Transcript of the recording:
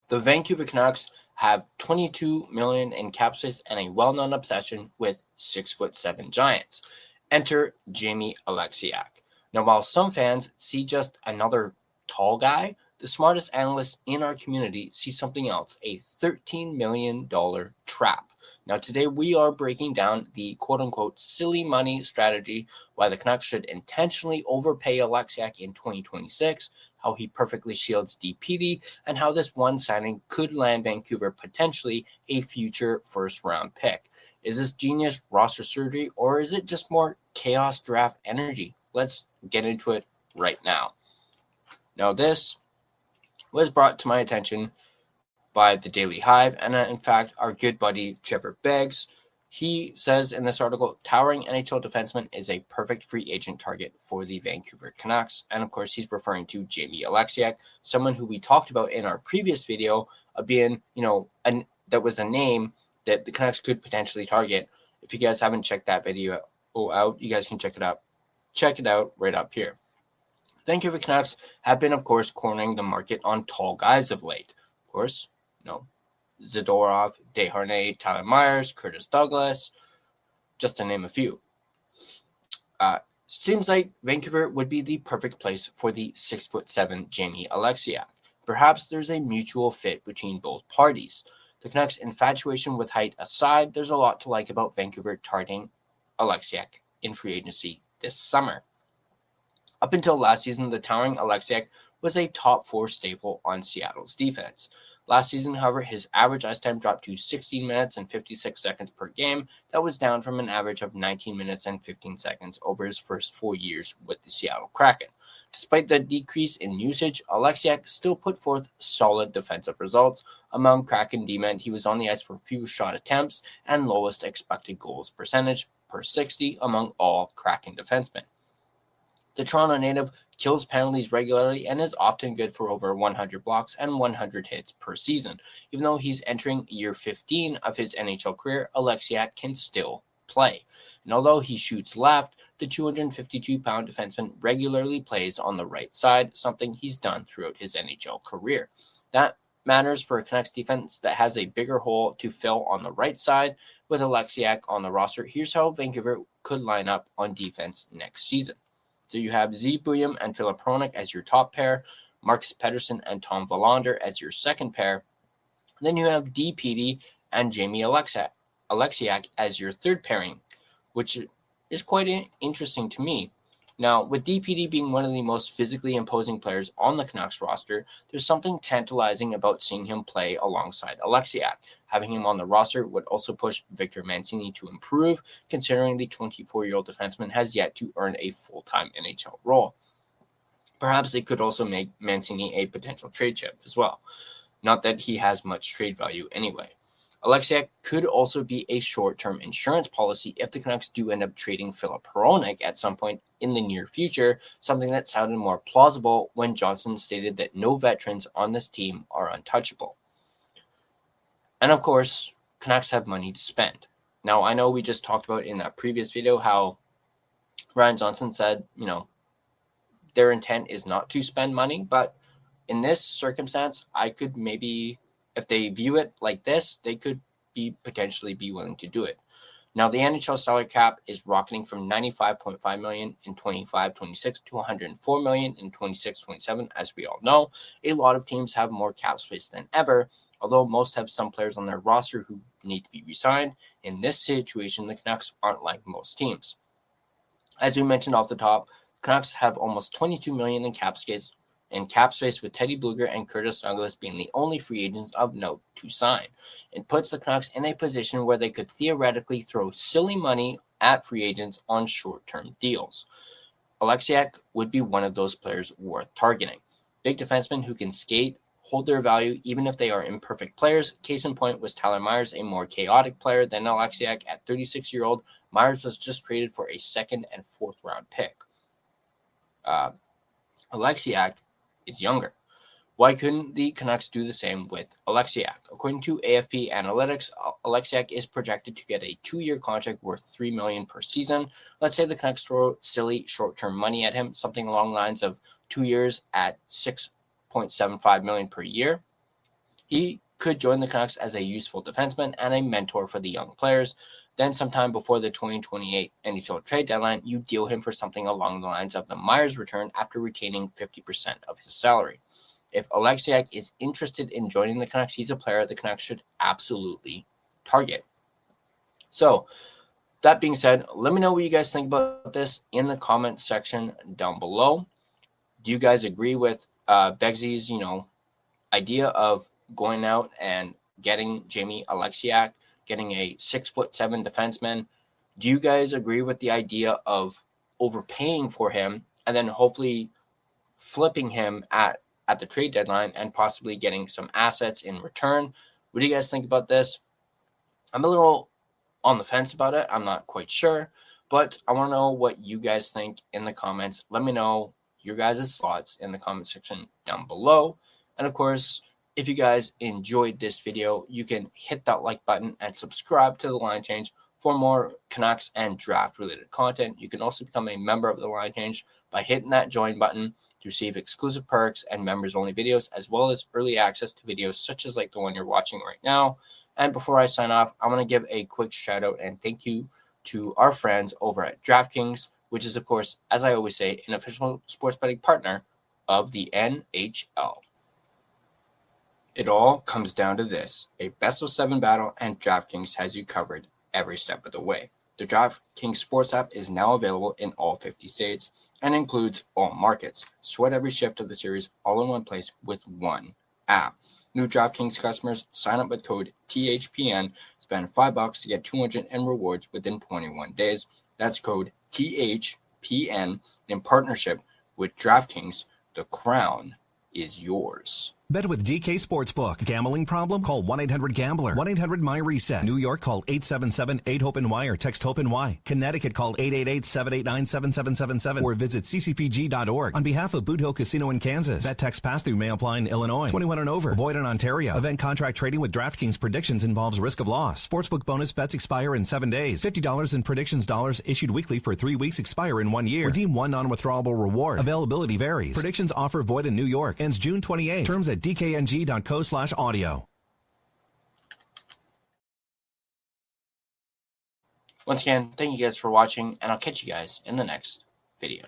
The Vancouver Canucks have $22 million in cap space and a well-known obsession with 6'7" giants. Enter Jamie Oleksiak. Now, while some fans see just another tall guy, the smartest analysts in our community see something else, a $13 million trap. Now, today we are breaking down the quote-unquote silly money strategy, why the Canucks should intentionally overpay Oleksiak in 2026, how he perfectly shields D-Petey, and how this one signing could land Vancouver potentially a future first-round pick. Is this genius roster surgery, or is it just more chaos draft energy? Let's get into it right now. Now, this was brought to my attention by the Daily Hive, and in fact, our good buddy Trevor Beggs. He says in this article, towering NHL defenseman is a perfect free agent target for the Vancouver Canucks. And of course, he's referring to Jamie Oleksiak, someone who we talked about in our previous video of being, that was a name that the Canucks could potentially target. If you guys haven't checked that video out, you guys can check it out. Check it out right up here. Vancouver Canucks have been, of course, cornering the market on tall guys of late. Of course, Zadorov, Hronek, Tyler Myers, Curtis Douglas, just to name a few. Seems like Vancouver would be the perfect place for the 6'7" Jamie Oleksiak. Perhaps there's a mutual fit between both parties. The Canucks' infatuation with height aside, there's a lot to like about Vancouver targeting Oleksiak in free agency this summer. Up until last season, the towering Oleksiak was a top 4 staple on Seattle's defense. Last season, however, his average ice time dropped to 16 minutes and 56 seconds per game. That was down from an average of 19 minutes and 15 seconds over his first 4 years with the Seattle Kraken. Despite the decrease in usage, Oleksiak still put forth solid defensive results. Among Kraken D-men, he was on the ice for fewest shot attempts and lowest expected goals percentage per 60 among all Kraken defensemen. The Toronto native kills penalties regularly and is often good for over 100 blocks and 100 hits per season. Even though he's entering year 15 of his NHL career, Oleksiak can still play. And although he shoots left, the 252-pound defenseman regularly plays on the right side, something he's done throughout his NHL career. That matters for a Canucks defense that has a bigger hole to fill on the right side. With Oleksiak on the roster, here's how Vancouver could line up on defense next season. So you have Zeev, Buium, and Filip Hronek as your top pair, Marcus Pettersson and Tom Willander as your second pair. Then you have D-Petey and Jamie Oleksiak as your third pairing, which is quite interesting to me. Now, with D-Petey being one of the most physically imposing players on the Canucks roster, there's something tantalizing about seeing him play alongside Oleksiak. Having him on the roster would also push Victor Mancini to improve, considering the 24-year-old defenseman has yet to earn a full-time NHL role. Perhaps it could also make Mancini a potential trade chip as well. Not that he has much trade value anyway. Oleksiak could also be a short-term insurance policy if the Canucks do end up trading Filip Hronek at some point in the near future, something that sounded more plausible when Johnson stated that no veterans on this team are untouchable. And of course, Canucks have money to spend. Now, I know we just talked about in that previous video how Ryan Johnson said, their intent is not to spend money, but in this circumstance, I could maybe, if they view it like this, they could potentially be willing to do it. Now, the NHL salary cap is rocketing from $95.5 million in 25-26 to $104 million in 26-27, as we all know. A lot of teams have more cap space than ever, although most have some players on their roster who need to be re-signed. In this situation, the Canucks aren't like most teams. As we mentioned off the top, Canucks have almost $22 million in cap space with Teddy Blueger and Curtis Douglas being the only free agents of note to sign. It puts the Canucks in a position where they could theoretically throw silly money at free agents on short-term deals. Oleksiak would be one of those players worth targeting. Big defensemen who can skate, hold their value even if they are imperfect players. Case in point was Tyler Myers, a more chaotic player than Oleksiak. At 36-year-old, Myers was just traded for a second and fourth round pick. Oleksiak is younger. Why couldn't the Canucks do the same with Oleksiak? According to AFP Analytics, Oleksiak is projected to get a 2-year contract worth $3 million per season. Let's say the Canucks throw silly short-term money at him, something along the lines of 2 years at $6.75 million per year. He could join the Canucks as a useful defenseman and a mentor for the young players. Then sometime before the 2028 NHL trade deadline, you deal him for something along the lines of the Myers return after retaining 50% of his salary. If Oleksiak is interested in joining the Canucks, he's a player the Canucks should absolutely target. So, that being said, let me know what you guys think about this in the comment section down below. Do you guys agree with Begsy's, idea of going out and getting Jamie Oleksiak, getting a 6'7" defenseman? Do you guys agree with the idea of overpaying for him and then hopefully flipping him at the trade deadline and possibly getting some assets in return? What do you guys think about this? I'm a little on the fence about it. I'm not quite sure, but I want to know what you guys think in the comments. Let me know your guys' thoughts in the comment section down below. And of course, if you guys enjoyed this video, you can hit that like button and subscribe to The Line Change for more Canucks and draft related content. You can also become a member of The Line Change by hitting that join button to receive exclusive perks and members only videos, as well as early access to videos such as like the one you're watching right now. And before I sign off, I want to give a quick shout out and thank you to our friends over at DraftKings, which is, of course, as I always say, an official sports betting partner of the NHL. It all comes down to this: a best-of-7 battle, and DraftKings has you covered every step of the way. The DraftKings Sports app is now available in all 50 states and includes all markets. Sweat every shift of the series all in one place with one app. New DraftKings customers sign up with code THPN, spend $5 to get $200 in rewards within 21 days. That's code THPN in partnership with DraftKings. The crown is yours. Bet with DK Sportsbook. Gambling problem? Call 1-800-GAMBLER. 1-800-MY-RESET. New York, call 877-8-HOPE-NY or text HOPE-NY. Connecticut, call 888-789-7777 or visit ccpg.org. On behalf of Boot Hill Casino in Kansas, bet text pass-through may apply in Illinois. 21 and over. Void in Ontario. Event contract trading with DraftKings predictions involves risk of loss. Sportsbook bonus bets expire in 7 days. $50 in predictions dollars issued weekly for 3 weeks expire in 1 year. Redeem one non-withdrawable reward. Availability varies. Predictions offer void in New York. Ends June 28. Terms at dkng.co/audio. Once again, thank you guys for watching, and I'll catch you guys in the next video.